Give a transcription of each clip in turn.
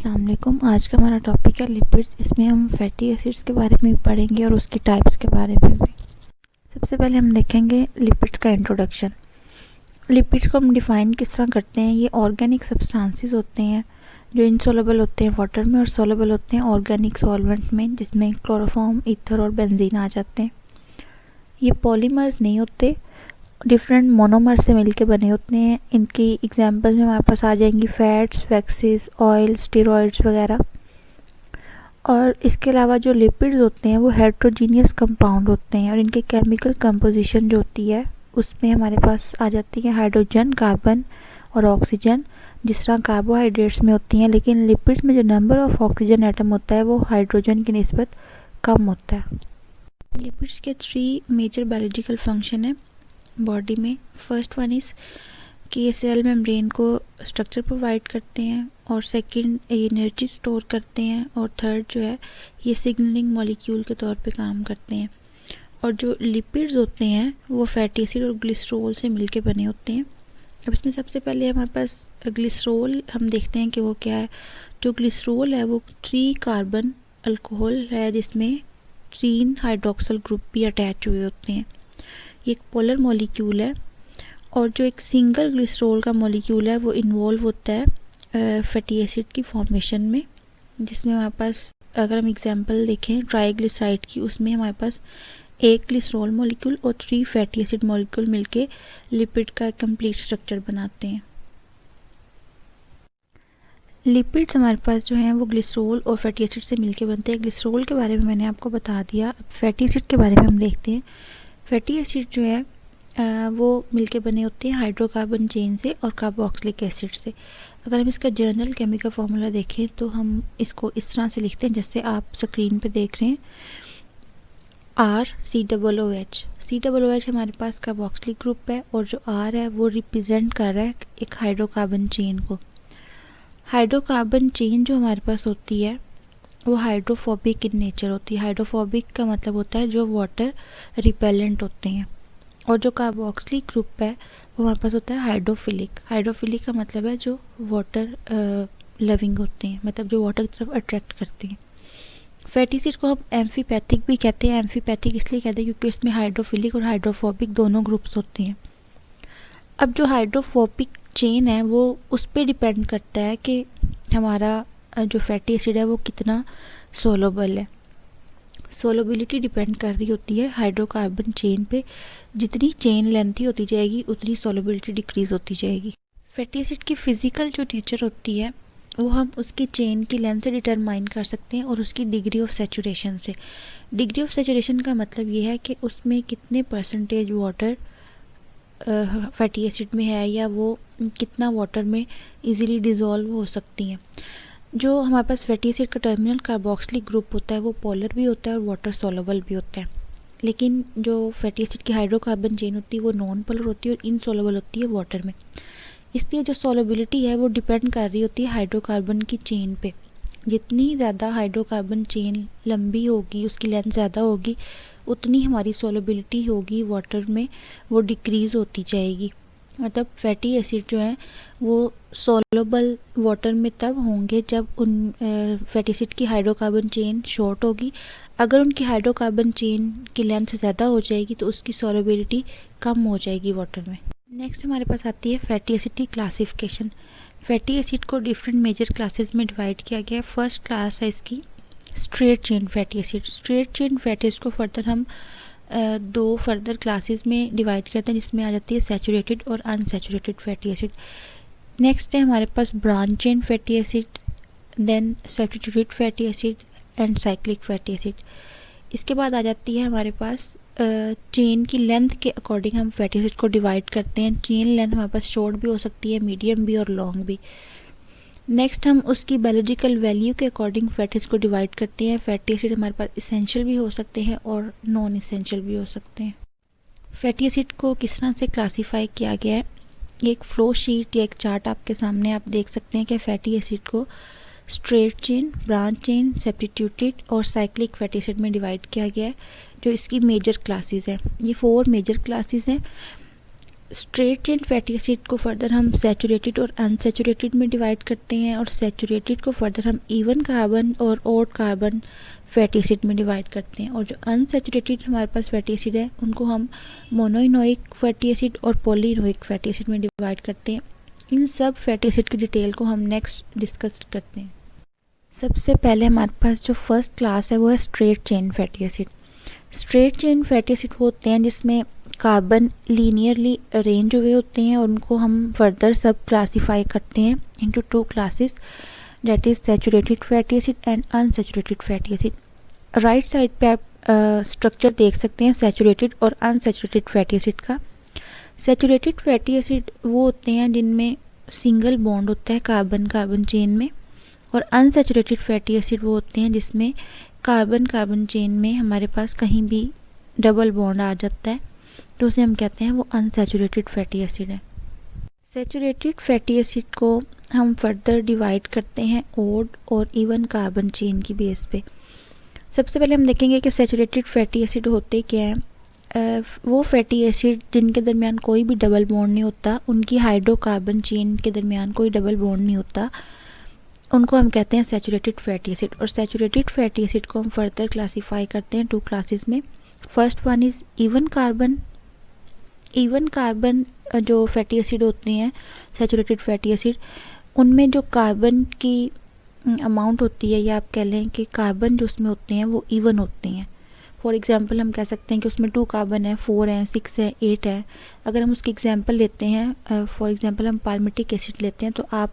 अस्सलाम वालेकुम। आज का हमारा टॉपिक है लिपिड्स। इसमें हम फैटी एसिड्स के बारे में भी पढ़ेंगे और उसकी टाइप्स के बारे में भी। सबसे पहले हम देखेंगे लिपिड्स का इंट्रोडक्शन। लिपिड्स को हम डिफ़ाइन किस तरह करते हैं। ये ऑर्गेनिक सब्सटेंसेस होते हैं जो इनसॉल्युबल होते हैं वाटर में और सॉल्युबल होते हैं ऑर्गेनिक सॉल्वेंट में, जिसमें क्लोरोफॉर्म, ईथर और बेंजीन आ जाते हैं। ये पॉलीमर्स नहीं होते, डिफरेंट मोनोमर से मिलके बने होते हैं। इनकी एग्जांपल में हमारे पास आ जाएंगी फैट्स, वैक्सेस, ऑयल, स्टेरॉइड्स वगैरह। और इसके अलावा जो लिपिड्स होते हैं वो हेट्रोजीनियस कंपाउंड होते हैं और इनके केमिकल कंपोजिशन जो होती है उसमें हमारे पास आ जाती है हाइड्रोजन, कार्बन और ऑक्सीजन, जिस तरह कार्बोहाइड्रेट्स में होती हैं। लेकिन लिपिड्स में जो नंबर ऑफ ऑक्सीजन एटम होता है वो हाइड्रोजन की निस्बत कम होता है। लिपिड्स के 3 मेजर बायोलॉजिकल फंक्शन है बॉडी में। फर्स्ट वन इज़ कि ये सेल मेम्ब्रेन को स्ट्रक्चर प्रोवाइड करते हैं, और सेकंड ये एनर्जी स्टोर करते हैं, और थर्ड जो है ये सिग्नलिंग मॉलिक्यूल के तौर पे काम करते हैं। और जो लिपिड्स होते हैं वो फैटी एसिड और ग्लिसरॉल से मिलके बने होते हैं। अब इसमें सबसे पहले हमारे पास ग्लिसरॉल हम देखते हैं कि वो क्या है। जो ग्लिसरॉल है वो 3 कार्बन अल्कोहल है जिसमें 3 हाइड्रोक्सिल ग्रुप भी अटैच हुए होते हैं। ये एक पोलर मॉलिक्यूल है, और जो एक सिंगल ग्लिसरॉल का मॉलिक्यूल है वो इन्वॉल्व होता है फैटी एसिड की फॉर्मेशन में, जिसमें हमारे पास अगर हम एग्जांपल देखें ट्राइग्लिसराइड की, उसमें हमारे पास 1 ग्लिसरॉल मॉलिक्यूल और 3 फैटी एसिड मॉलिक्यूल मिलके लिपिड का कंप्लीट स्ट्रक्चर बनाते हैं। लिपिड्स हमारे पास जो हैं वो ग्लिसरॉल और फैटी एसिड से मिलके बनते हैं। ग्लिसरॉल के बारे में मैंने आपको बता दिया। अब फैटी एसिड के बारे में हम देखते हैं। फैटी एसिड जो है वो मिलके बने होते हैं हाइड्रोकार्बन चेन से और कार्बोक्सिलिक एसिड से। अगर हम इसका जर्नल केमिकल फार्मूला देखें तो हम इसको इस तरह से लिखते हैं जैसे आप स्क्रीन पे देख रहे हैं, RCOOH। COOH हमारे पास कार्बोक्सिलिक ग्रुप है, और जो R है वो रिप्रेजेंट कर रहा है एक हाइड्रोकार्बन चेन को। हाइड्रोकार्बन चेन जो हमारे पास होती है वो हाइड्रोफोबिक इन नेचर होती है। हाइड्रोफोबिक का मतलब होता है जो वाटर रिपेलेंट होते हैं। और जो कार्बोक्सिलिक ग्रुप है वो हमारे पास होता है हाइड्रोफिलिक। हाइड्रोफिलिक का मतलब है जो वाटर लविंग होते हैं, मतलब जो वाटर की तरफ अट्रैक्ट करते हैं। फैटी एसिड को हम एम्फीपैथिक भी कहते हैं। एम्फीपैथिक इसलिए कहते हैं क्योंकि इसमें हाइड्रोफिलिक और हाइड्रोफोबिक दोनों ग्रुप्स होते हैं। अब जो हाइड्रोफोबिक चेन है वो उस पर डिपेंड करता है कि हमारा जो फैटी एसिड है वो कितना सोलुबल है। सोलबिलिटी डिपेंड कर रही होती है हाइड्रोकार्बन चेन पे। जितनी चेन लेंथी होती जाएगी उतनी सोलबिलिटी डिक्रीज होती जाएगी। फैटी एसिड की फ़िज़िकल जो नेचर होती है वो हम उसकी चेन की लेंथ से डिटरमाइन कर सकते हैं और उसकी डिग्री ऑफ सैचुरेशन से। डिग्री ऑफ सैचुरेशन का मतलब ये है कि उसमें कितने परसेंटेज वाटर फैटी एसिड में है, या वो कितना वाटर में इजीली डिज़ोल्व हो सकती हैं। जो हमारे पास फैटी एसिड का टर्मिनल कार्बोक्सिलिक ग्रुप होता है वो पोलर भी होता है और वाटर सॉल्युबल भी होता है। लेकिन जो फैटी एसिड की हाइड्रोकार्बन चेन होती है वो नॉन पोलर होती है और इनसॉल्युबल होती है वाटर में। इसलिए जो सॉल्युबिलिटी है वो डिपेंड कर रही होती है हाइड्रोकार्बन की चेन पे। जितनी ज़्यादा हाइड्रोकार्बन चेन लंबी होगी, उसकी लेंथ ज़्यादा होगी, उतनी हमारी सॉल्युबिलिटी होगी वाटर में वो डिक्रीज़ होती जाएगी। मतलब फैटी एसिड जो है वो सॉल्युबल वाटर में तब होंगे जब उन फैटी एसिड की हाइड्रोकार्बन चेन शॉर्ट होगी। अगर उनकी हाइड्रोकार्बन चेन की लेंथ ज़्यादा हो जाएगी तो उसकी सॉल्युबिलिटी कम हो जाएगी वाटर में। नेक्स्ट हमारे पास आती है फैटी एसिड की क्लासिफिकेशन। फैटी एसिड को डिफरेंट मेजर क्लासेस में डिवाइड किया गया है। फर्स्ट क्लास है इसकी straight chain fatty acid. Straight chain fatty acid को फर्दर हम 2 फर्दर क्लासेस में डिवाइड करते हैं, जिसमें आ जाती है सैचुरेटेड और अनसैचुरेटेड फैटी एसिड। नेक्स्ट है हमारे पास branch chain fatty acid, then substituted fatty acid and cyclic fatty acid. इसके बाद आ जाती है हमारे पास चेन की लेंथ के अकॉर्डिंग हम फैटी एसिड को डिवाइड करते हैं। चेन लेंथ हमारे पास शॉर्ट भी हो सकती है, मीडियम भी और लॉन्ग भी। नेक्स्ट हम उसकी बायोलॉजिकल वैल्यू के अकॉर्डिंग फैटी एसिड को डिवाइड करते हैं। फैटी एसिड हमारे पास इसेंशियल भी हो सकते हैं और नॉन इसेंशियल भी हो सकते हैं। फैटी एसिड को किस तरह से क्लासीफाई किया गया है, एक फ्लो शीट या एक चार्ट आपके सामने आप देख सकते हैं कि फैटी एसिड को straight chain, branch chain, substituted और साइक्लिक फैटी एसिड में डिवाइड किया गया है। जो इसकी मेजर क्लासेस हैं, ये 4 मेजर क्लासेस हैं। स्ट्रेट चेन फैटी एसिड को फर्दर हम सैचुरेटेड और अनसैचुरेटेड में डिवाइड करते हैं, और सैचुरेटेड को फर्दर हम इवन कार्बन और ऑड कार्बन फैटी एसिड में डिवाइड करते हैं, और जो अनसैचुरेटेड हमारे पास फैटी एसिड है उनको हम मोनोइनोइक फैटी एसिड और पॉलीइनोइक फैटी एसिड में डिवाइड करते हैं। इन सब फैटी एसिड की डिटेल को हम नेक्स्ट डिस्कस करते हैं। सबसे पहले हमारे पास जो फर्स्ट क्लास है वो है straight chain fatty acid. Straight chain fatty acid होते हैं जिसमें कार्बन लीनियरली अरेंज हुए होते हैं, और उनको हम फर्दर सब क्लासीफाई करते हैं into two classes, that is saturated fatty acid and unsaturated fatty acid. Right side पे आप स्ट्रक्चर देख सकते हैं सैचुरेटेड और अनसैचुरेटेड फैटी एसिड का। सैचुरेटेड फैटी एसिड वो होते हैं जिनमें सिंगल बॉन्ड होता है कार्बन कार्बन चेन में, और अनसैचुरेटेड फैटी एसिड वो होते हैं जिसमें कार्बन कार्बन चेन में हमारे पास कहीं भी डबल बॉन्ड आ जाता है, तो उसे हम कहते हैं वो अनसैचुरेटेड फैटी एसिड है। सैचुरेटेड फैटी एसिड को हम फर्दर डिवाइड करते हैं ऑड और इवन कार्बन चेन की बेस पे। सबसे पहले हम देखेंगे कि सैचुरेटेड फैटी एसिड होते क्या हैं। वो फैटी एसिड जिनके दरमियान कोई भी डबल बॉन्ड नहीं होता, उनकी हाइड्रोकार्बन चेन के दरमियान कोई डबल बॉन्ड नहीं होता, उनको हम कहते हैं सैचुरेटेड फैटी एसिड। और सैचुरेटेड फैटी एसिड को हम फर्दर क्लासीफाई करते हैं टू क्लासेस में। First one is even carbon. Even carbon जो फैटी एसिड होते हैं सैचुरेटेड फैटी एसिड, उनमें जो कार्बन की अमाउंट होती है, या आप कह लें कि कार्बन जो उसमें होते हैं वो इवन होते हैं। फॉर एग्जांपल हम कह सकते हैं कि उसमें 2 कार्बन है, 4 है, 6 है, 8 है। अगर हम उसकी एग्जांपल लेते हैं, फॉर एग्जांपल हम पाल्मिटिक एसिड लेते हैं, तो आप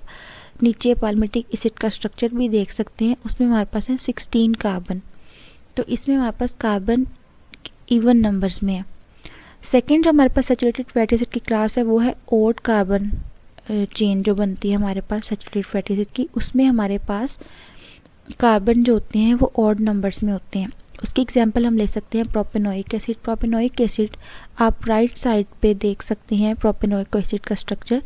नीचे पाल्मिटिक एसिड का स्ट्रक्चर भी देख सकते हैं, उसमें हमारे पास है 16 कार्बन। तो इसमें हमारे पास कार्बन इवन नंबर्स में है। सेकेंड जो हमारे पास सैचुरेटेड फैटी एसिड की क्लास है वो है ऑड कार्बन चेन जो बनती है हमारे पास सैचुरेटेड फैटी एसिड की, उसमें हमारे पास कार्बन जो होते हैं वो ऑड नंबर्स में होते हैं। उसकी एग्जांपल हम ले सकते हैं प्रोपेनोइक एसिड। प्रोपेनोइक एसिड आप राइट साइड पे देख सकते हैं प्रोपेनोइक एसिड का स्ट्रक्चर,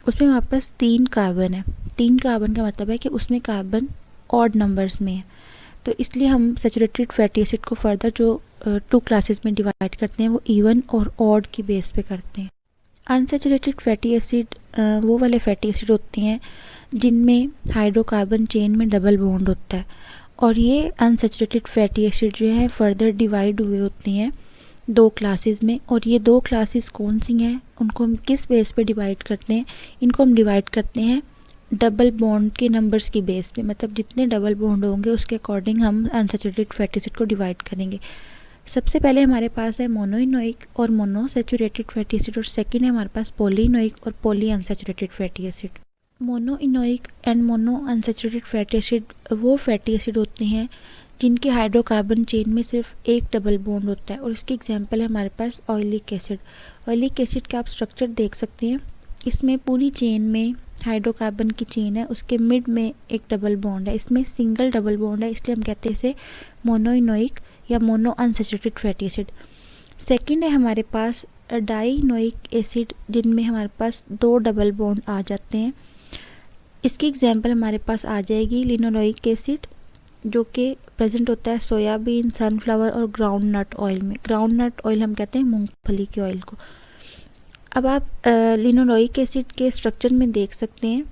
उसमें हमारे पास 3 कार्बन है। 3 कार्बन का मतलब है कि उसमें कार्बन ऑड नंबर्स में है, तो इसलिए हम सैचुरेटेड फैटी एसिड को फर्दर जो 2 क्लासेस में डिवाइड करते हैं वो इवन और ऑड की बेस पे करते हैं। अनसैचुरेटेड फैटी एसिड वो वाले फैटी एसिड होते हैं जिनमें हाइड्रोकार्बन चेन में डबल बॉन्ड होता है, और ये अनसैचुरेटेड फैटी एसिड जो है फर्दर डिवाइड हुए होते हैं 2 क्लासेस में। और ये 2 क्लासेस कौन सी हैं, उनको हम किस बेस पे डिवाइड करते हैं? इनको हम डिवाइड करते हैं डबल बॉन्ड के नंबर्स की बेस पे, मतलब जितने डबल बॉन्ड होंगे उसके अकॉर्डिंग हम अनसैचुरेटेड फैटी एसिड को डिवाइड करेंगे। सबसे पहले हमारे पास है मोनोइनोइक और मोनोसैचुरेटेड फैटी एसिड, और सेकंड है हमारे पास पॉलीइनोइक और poly unsaturated fatty acid. Monoenoic and mono unsaturated fatty acid वो फैटी एसिड होते हैं जिनके हाइड्रोकार्बन चेन में सिर्फ एक डबल बॉन्ड होता है, और इसकी एग्जांपल है हमारे पास ऑयलिक एसिड। ऑयलिक एसिड का आप स्ट्रक्चर देख सकते हैं, इसमें पूरी चेन में हाइड्रोकार्बन की चेन है, उसके मिड में एक डबल बॉन्ड है, इसमें सिंगल डबल बॉन्ड है, इसलिए हम कहते हैं इसे मोनोइनोइक या mono unsaturated fatty acid. Second है हमारे पास डाइनोइक एसिड, जिनमें हमारे पास 2 डबल बॉन्ड आ जाते हैं। इसकी एग्जांपल हमारे पास आ जाएगी लिनोलोइक एसिड, जो कि प्रेजेंट होता है सोयाबीन, सनफ्लावर और ग्राउंड नट ऑयल में। ग्राउंड नट ऑयल हम कहते हैं मूंगफली के ऑयल को। अब आप लिनोलोइक एसिड के स्ट्रक्चर में देख सकते हैं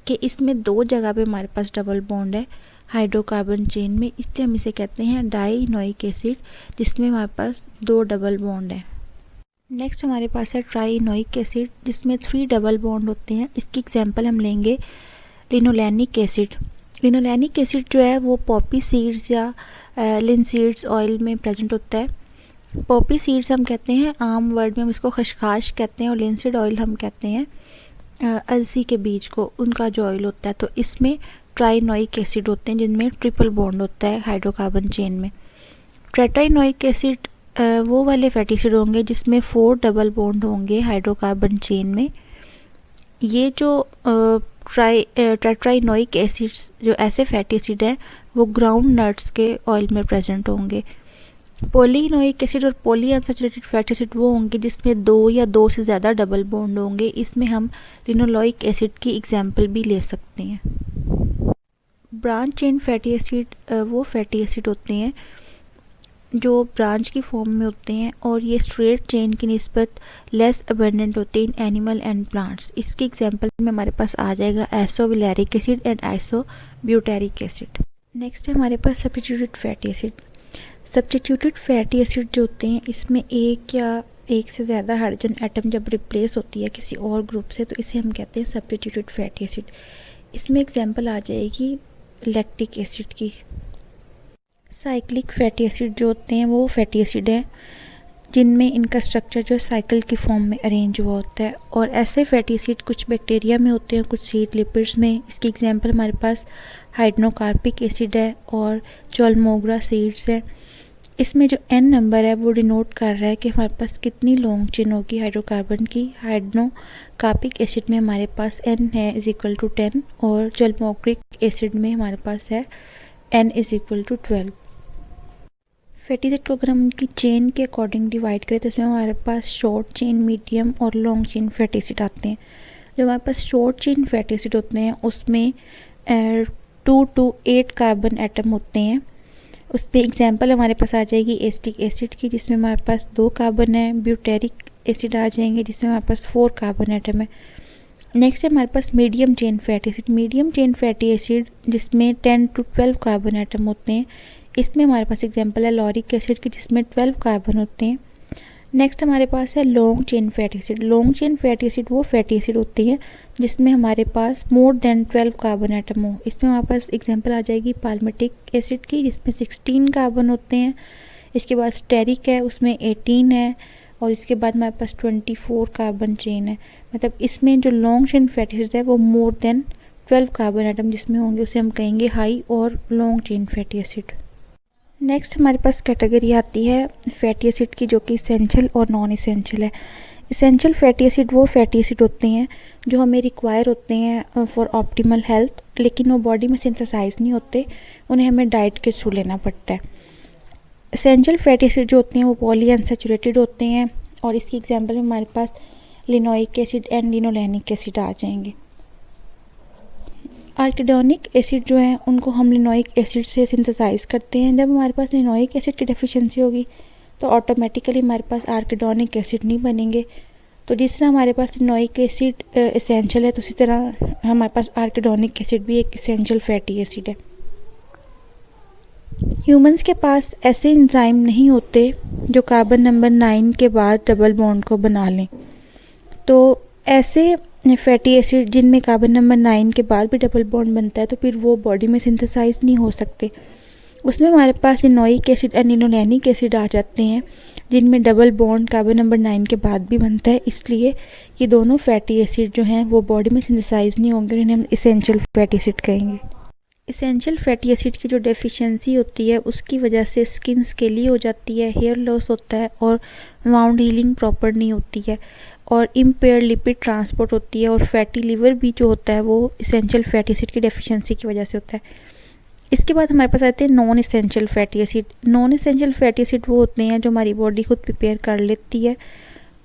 कि इसमें 2 जगह पे हमारे पास डबल बॉन्ड है हाइड्रोकार्बन चेन में, इसलिए हम इसे कहते हैं डाइनोइक एसिड, जिसमें हमारे पास 2 डबल बॉन्ड है। नेक्स्ट हमारे पास है ट्राइनोइक एसिड, जिसमें 3 डबल बॉन्ड होते हैं। इसकी एग्जांपल हम लेंगे लिनोलेनिक एसिड। लिनोलेनिक एसिड जो है वो पॉपी सीड्स या लिनसीड्स ऑयल में प्रेजेंट होता है। पॉपी सीड्स हम कहते हैं, आम वर्ड में हम इसको खसखस कहते हैं, और लिनसीड ऑयल हम कहते हैं अलसी के बीज को, उनका जो ऑयल होता है। तो इसमें ट्राइनोइक एसिड होते हैं जिनमें ट्रिपल बॉन्ड होता है हाइड्रोकार्बन चेन में। टेट्राइनोइक एसिड वो वाले फैटी एसिड होंगे जिसमें 4 डबल बॉन्ड होंगे हाइड्रोकार्बन चेन में। ये जो टेट्राइनोइक एसिड्स जो ऐसे फैटी एसिड है वो ग्राउंड नट्स के ऑयल में प्रेजेंट होंगे। पॉलीइनोइक एसिड और पॉली अनसैचुरेटेड फैटी एसिड वो होंगे जिसमें 2 या 2 से ज़्यादा डबल बॉन्ड होंगे। इसमें हम लिनोलोइक एसिड की एग्जांपल भी ले सकते हैं। ब्रांच चेन फैटी एसिड वो फैटी एसिड होते हैं जो ब्रांच की फॉर्म में होते हैं और ये स्ट्रेट चेन की निस्बत लेस अबंडेंट होते हैं इन एनिमल एंड प्लांट्स। इसके एग्जांपल में हमारे पास आ जाएगा isovaleric acid and isobutyric acid. Next है हमारे पास substituted fatty acid. Substituted fatty acid जो होते हैं इसमें एक या एक से ज़्यादा हाइड्रोजन एटम जब रिप्लेस होती है किसी और ग्रुप से तो इसे हम कहते हैं सब्स्टिट्यूटेड फैटी एसिड। इसमें एग्जांपल आ जाएगी लैक्टिक एसिड की। साइक्लिक फैटी एसिड जो होते हैं वो फैटी एसिड हैं जिनमें इनका स्ट्रक्चर जो साइकिल की फॉर्म में अरेंज हुआ होता है, और ऐसे फैटी एसिड कुछ बैक्टीरिया में होते हैं, कुछ सीड लिपिड्स में। इसकी एग्जांपल हमारे पास हाइड्रोकार्बिक एसिड है और चोलमोग्रा सीड्स है। इसमें जो एन नंबर है वो डिनोट कर रहा है कि हमारे पास कितनी लॉन्ग चेन होगी हाइड्रोकार्बन की। हाइड्रोकार्बिक एसिड में हमारे पास एन है = 10 और चोलमोग्रिक एसिड में हमारे पास है n = 12। फैटी एसिड को अगर हम उनकी चेन के अकॉर्डिंग डिवाइड करें तो इसमें हमारे पास शॉर्ट चेन, मीडियम और लॉन्ग चेन फैटी एसिड आते हैं। जो हमारे पास शॉर्ट चेन फैटी एसिड होते हैं उसमें 2 to 8 कार्बन एटम होते हैं। उस पर एग्जांपल हमारे पास आ जाएगी एसिटिक एसिड की जिसमें हमारे पास 2 कार्बन है। ब्यूटेरिक एसिड आ जाएंगे जिसमें हमारे पास 4 कार्बन एटम है। नेक्स्ट है हमारे पास medium chain fatty acid. Medium chain fatty acid जिसमें 10 to 12 कार्बन एटम होते हैं। इसमें हमारे पास एग्जांपल है लॉरिक एसिड की जिसमें 12 कार्बन होते हैं। नेक्स्ट हमारे पास है long chain fatty acid. Long chain fatty acid वो फैटी एसिड होती है जिसमें हमारे पास मोर देन 12 कार्बन एटम हो। इसमें हमारे पास एग्जांपल आ जाएगी पाल्मिटिक एसिड की जिसमें 16 कार्बन होते हैं। इसके बाद स्टेरिक है उसमें 18 है और इसके बाद हमारे पास 24 कार्बन चेन है। मतलब इसमें जो लॉन्ग चेन फैटी एसिड है वो मोर देन 12 कार्बन एटम जिसमें होंगे उसे हम कहेंगे हाई और long chain fatty acid. Next हमारे पास कैटेगरी आती है फैटी एसिड की जो कि इसेंशियल और नॉन इसेंशियल है। इसेंशियल फैटी एसिड वो फैटी एसिड होते हैं जो हमें रिक्वायर होते हैं फॉर ऑप्टिमल हेल्थ, लेकिन वो बॉडी में सिंथेसाइज नहीं होते, उन्हें हमें डाइट के थ्रू लेना पड़ता है। इसेंशियल फैटी एसिड जो होते हैं वो पॉली अनसैचुरेटेड होते हैं और इसकी एग्जांपल में हमारे पास linoleic acid and linolenic acid आ जाएंगे। आर्किडोनिक एसिड जो है उनको हम लिनोइक एसिड से सिंथेसाइज करते हैं। जब हमारे पास लिनोइक एसिड की डेफिशिएंसी होगी तो ऑटोमेटिकली हमारे पास आर्किडोनिक एसिड नहीं बनेंगे। तो जिस तरह हमारे पास लिनोइक एसिड एसेंशियल है तो उसी तरह हमारे पास आर्किडोनिक एसिड भी एक एसेंशियल फैटी एसिड है। ह्यूमंस के पास ऐसे एंजाइम नहीं होते जो कार्बन नंबर 9 के बाद डबल बॉन्ड को बना लें। तो ऐसे फैटी एसिड जिनमें कार्बन नंबर 9 के बाद भी डबल बॉन्ड बनता है तो फिर वो बॉडी में सिंथेसाइज नहीं हो सकते। उसमें हमारे पास लिनोइक एसिड और लिनोलेनिक एसिड आ जाते हैं जिनमें डबल बॉन्ड कार्बन नंबर 9 के बाद भी बनता है। इसलिए ये दोनों फैटी एसिड जो हैं वो बॉडी में सिंथेसाइज नहीं होंगे और इन्हें हम इसेंशियल फैटी एसिड कहेंगे। इसेंशियल फैटी एसिड की जो डेफिशिएंसी होती है उसकी वजह से स्किन स्केली हो जाती है, हेयर लॉस होता है और वाउंड हीलिंग प्रॉपर नहीं होती है और इम्पेयर लिपिड ट्रांसपोर्ट होती है और फैटी लिवर भी जो होता है वो इसेंशियल फैटी एसिड की डेफिशिएंसी की वजह से होता है। इसके बाद हमारे पास आते हैं non essential fatty acid. Non essential fatty acid वो होते हैं जो हमारी बॉडी खुद प्रिपेयर कर लेती है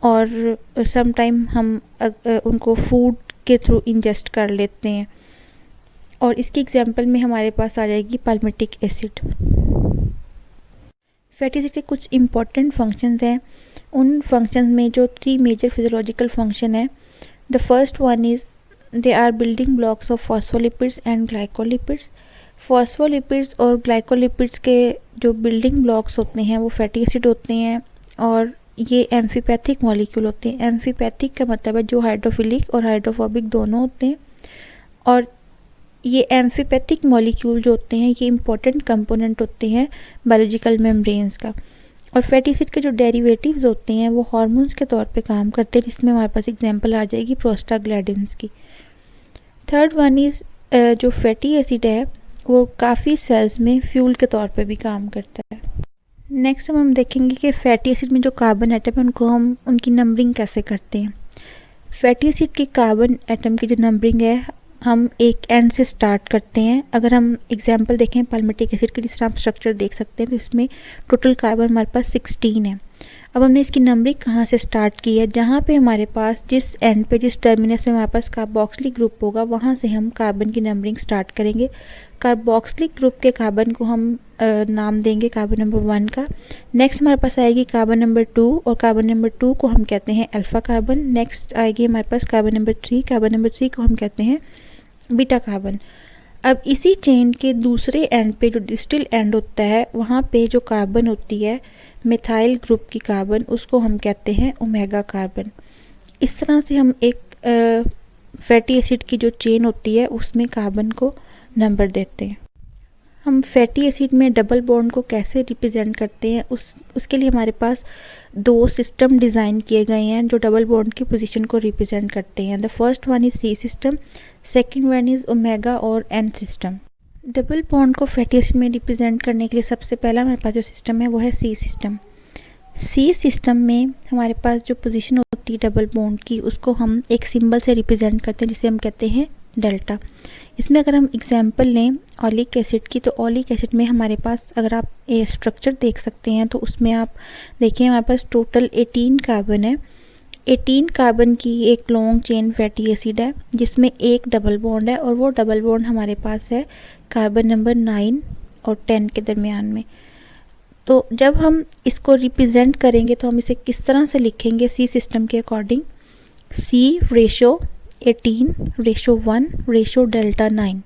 और सम टाइम हम उनको फूड के थ्रू इंजेस्ट कर लेते हैं और इसकी एग्जांपल में हमारे पास आ जाएगी पाल्मिटिक एसिड। फैटी एसिड के कुछ इंपॉर्टेंट फंक्शंस हैं। उन फंक्शंस में जो 3 मेजर फिजियोलॉजिकल फंक्शन है, the first one is they are building blocks of phospholipids and glycolipids. Phospholipids और ग्लाइकोलिपिड्स के जो बिल्डिंग ब्लॉक्स होते हैं वो फैटी एसिड होते हैं और ये एम्फीपैथिक मॉलिक्यूल होते हैं। एम्फीपैथिक का मतलब है जो हाइड्रोफिलिक और हाइड्रोफोबिक दोनों होते हैं और ये एम्फीपैथिक मॉलिक्यूल जो होते हैं ये इंपॉर्टेंट कंपोनेंट होते हैं बायोलॉजिकल मेम्ब्रेन्स का। और फैटी एसिड के जो डेरिवेटिव्स होते हैं वो हार्मोन्स के तौर पे काम करते हैं जिसमें हमारे पास एग्जांपल आ जाएगी प्रोस्टाग्लैंडिन्स की। थर्ड वन इज़ जो फैटी एसिड है वो काफ़ी सेल्स में फ्यूल के तौर पे भी काम करता है। नेक्स्ट हम देखेंगे कि फैटी एसिड में जो कार्बन एटम है उनको हम उनकी नंबरिंग कैसे करते हैं। फैटी एसिड की कार्बन एटम की जो नंबरिंग है हम एक एंड से स्टार्ट करते हैं। अगर हम एग्जांपल देखें पाल्मिटिक एसिड की जिस तरह आप स्ट्रक्चर देख सकते हैं तो इसमें टोटल कार्बन हमारे पास 16 है। अब हमने इसकी नंबरिंग कहाँ से स्टार्ट की है, जहाँ पे हमारे पास जिस एंड पे, जिस टर्मिनस में हमारे पास कार्बोक्सिलिक ग्रुप होगा, वहाँ से हम कार्बन की नंबरिंग स्टार्ट करेंगे। कार्बोक्सिलिक ग्रुप के कार्बन को हम नाम देंगे कार्बन नंबर 1 का। नेक्स्ट हमारे पास आएगी कार्बन नंबर 2, और कार्बन नंबर 2 को हम कहते हैं अल्फ़ा कार्बन। नेक्स्ट आएगी हमारे पास कार्बन नंबर 3, कार्बन नंबर 3 को हम कहते हैं बीटा कार्बन। अब इसी चेन के दूसरे एंड पे, जो डिस्टिल एंड होता है, वहाँ पे जो कार्बन होती है मिथाइल ग्रुप की कार्बन, उसको हम कहते हैं ओमेगा कार्बन। इस तरह से हम एक फैटी एसिड की जो चेन होती है उसमें कार्बन को नंबर देते हैं। हम फैटी एसिड में डबल बॉन्ड को कैसे रिप्रेजेंट करते हैं, उसके लिए हमारे पास 2 सिस्टम डिज़ाइन किए गए हैं जो डबल बॉन्ड की पोजीशन को रिप्रेजेंट करते हैं। The first one is C system, second one is omega और एन सिस्टम। डबल बॉन्ड को फैटी एसिड में रिप्रेजेंट करने के लिए सबसे पहला हमारे पास जो सिस्टम है वो है सी सिस्टम। सी सिस्टम में हमारे पास जो पोजीशन होती है डबल बॉन्ड की, उसको हम एक सिंबल से रिप्रेजेंट करते हैं जिसे हम कहते हैं डेल्टा। इसमें अगर हम एग्जांपल लें ऑलिक एसिड की, तो ऑलिक एसिड में हमारे पास, अगर आप ये स्ट्रक्चर देख सकते हैं तो उसमें आप देखिए हमारे पास टोटल 18 कार्बन है। 18 कार्बन की एक लॉन्ग चेन फैटी एसिड है जिसमें एक डबल बॉन्ड है, और वो डबल बॉन्ड हमारे पास है कार्बन नंबर 9 और 10 के दरमियान में। तो जब हम इसको रिप्रेजेंट करेंगे तो हम इसे किस तरह से लिखेंगे सी सिस्टम के अकॉर्डिंग, सी रेशो 18 रेशो 1 रेशो डेल्टा 9।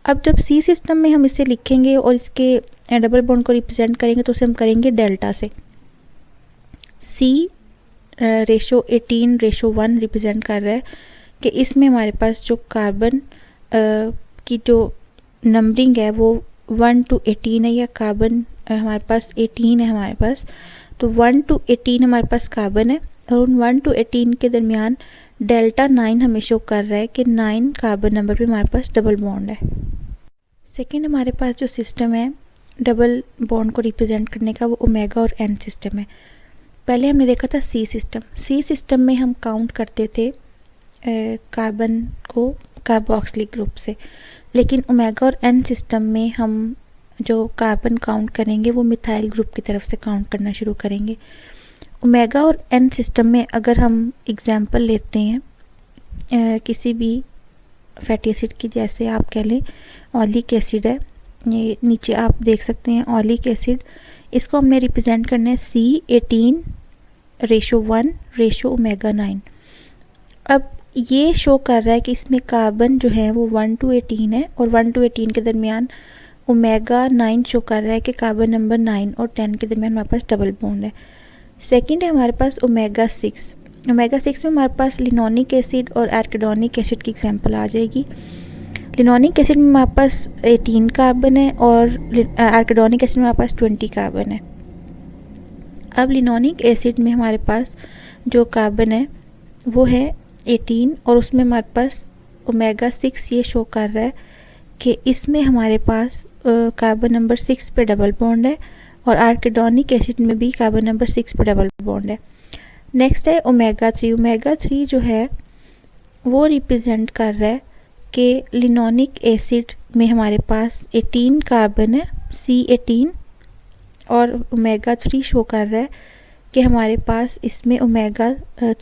अब जब सी सिस्टम में हम इसे लिखेंगे और इसके डबल बॉन्ड को रिप्रेजेंट करेंगे तो उसे हम करेंगे डेल्टा से। सी रेशो 18 रेशो 1 रिप्रेजेंट कर रहा है कि इसमें हमारे पास जो कार्बन की जो नंबरिंग है वो 1 to 18 है, या कार्बन हमारे पास 18 है हमारे पास, तो 1 to 18 हमारे पास कार्बन है, और उन 1 to 18 के दरमियान डेल्टा 9 हमें शो कर रहा है कि 9 कार्बन नंबर पे हमारे पास डबल बॉन्ड है। सेकंड हमारे पास जो सिस्टम है डबल बॉन्ड को रिप्रेजेंट करने का, वो ओमेगा और एन सिस्टम है। पहले हमने देखा था सी सिस्टम। सी सिस्टम में हम काउंट करते थे कार्बन को कार्बोक्सिलिक ग्रुप से, लेकिन ओमेगा और एन सिस्टम में हम जो कार्बन काउंट करेंगे वो मिथाइल ग्रुप की तरफ से काउंट करना शुरू करेंगे। ओमेगा और एन सिस्टम में अगर हम एग्जांपल लेते हैं किसी भी फैटी एसिड की, जैसे आप कह लें ऑलिक एसिड है, ये नीचे आप देख सकते हैं ऑलिक एसिड, इसको हमने रिप्रेजेंट करना है C18 रेशो 1 रेशो ओमेगा 9। अब ये शो कर रहा है कि इसमें कार्बन जो है वो 1 to 18 है, और 1 to 18 के दरमियान ओमेगा 9 शो कर रहा है कि कार्बन नंबर 9 और 10 के दरमियान हमारे पास डबल बॉन्ड है। सेकंड है हमारे पास ओमेगा 6। ओमेगा 6 में हमारे पास लिनोनिक एसिड और आर्किडोनिक एसिड की एग्जांपल आ जाएगी। लिनोनिक एसिड में हमारे पास 18 कार्बन है, और आर्किडोनिक एसिड में हमारे पास 20 कार्बन है। अब लिनोनिक एसिड में हमारे पास जो कार्बन है वो है 18, और उसमें हमारे पास ओमेगा 6 ये शो कर रहा है कि इसमें हमारे पास कार्बन नंबर 6 पे डबल बॉन्ड है, और आर्किडोनिक एसिड में भी कार्बन नंबर 6 पे डबल बॉन्ड है। नेक्स्ट है ओमेगा 3। ओमेगा 3 जो है वो रिप्रेजेंट कर रहा है कि लिनोनिक एसिड में हमारे पास 18 कार्बन है C18, और ओमेगा 3 शो कर रहा है कि हमारे पास इसमें ओमेगा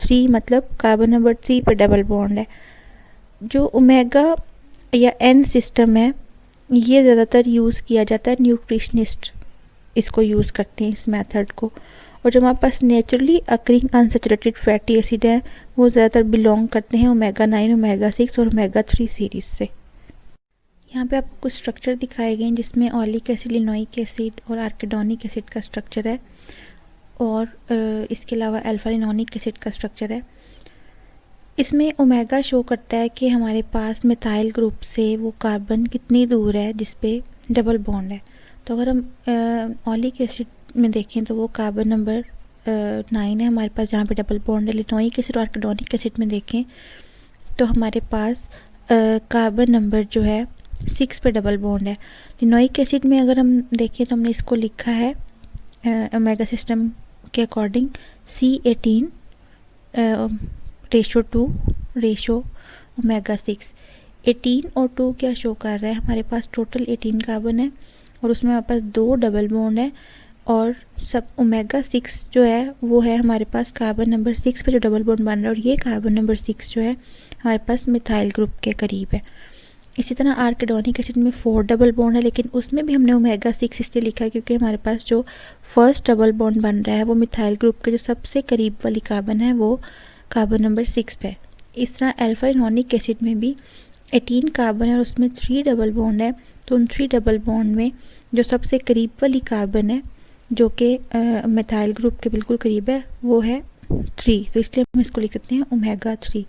3 मतलब कार्बन नंबर 3 पे डबल बॉन्ड है। जो ओमेगा या एन सिस्टम है ये ज़्यादातर यूज़ किया जाता है, न्यूट्रिशनिस्ट इसको यूज़ करते हैं इस मेथड को, और जो हमारे पास naturally occurring unsaturated fatty acid है वो ज़्यादातर बिलोंग करते हैं ओमेगा 9, ओमेगा 6 और ओमेगा 3 सीरीज़ से। यहाँ पे आपको कुछ स्ट्रक्चर दिखाए गए हैं जिसमें ऑलिक एसिड, लिनोइक एसिड और आर्किडोनिक एसिड का स्ट्रक्चर है, और इसके अलावा अल्फा लिनोनिक एसिड का स्ट्रक्चर है। इसमें ओमेगा शो करता है कि हमारे पास मिथाइल ग्रुप से वो कार्बन कितनी दूर है जिस पे डबल बॉन्ड है। तो अगर हम ऑलिक एसिड में देखें तो वो कार्बन नंबर 9 है हमारे पास जहाँ पे डबल बॉन्ड है। लिनोइक एसिड और आर्किडोनिक एसिड में देखें तो हमारे पास कार्बन नंबर जो है 6 पे डबल बॉन्ड है। लिनोइक एसिड में अगर हम देखें तो हमने इसको लिखा है ओमेगा सिस्टम के according C18 ratio 2 ratio omega 6। 18 और 2 क्या शो कर रहा है, हमारे पास टोटल 18 कार्बन है और उसमें हमारे पास 2 डबल बॉन्ड है, और सब ओमेगा 6 जो है वो है हमारे पास कार्बन नंबर 6 पे जो डबल बॉन्ड बन रहा है, और ये कार्बन नंबर 6 जो है हमारे पास मिथाइल ग्रुप के करीब है। इसी तरह आर्किडोनिक एसिड में 4 डबल बॉन्ड है, लेकिन उसमें भी हमने ओमेगा 6 इसलिए लिखा है क्योंकि हमारे पास जो फर्स्ट डबल बॉन्ड बन रहा है वो मिथाइल ग्रुप के जो सबसे करीब वाली कार्बन है वो कार्बन नंबर 6 पे है। इस तरह अल्फा इनोनिक एसिड में भी 18 कार्बन है और उसमें 3 डबल बॉन्ड है, तो उन 3 डबल बॉन्ड में जो सबसे करीब वाली कार्बन है जो कि मिथाइल ग्रुप के बिल्कुल करीब है वो है 3, तो इसलिए हम इसको लिख सकते हैं ओमेगा 3।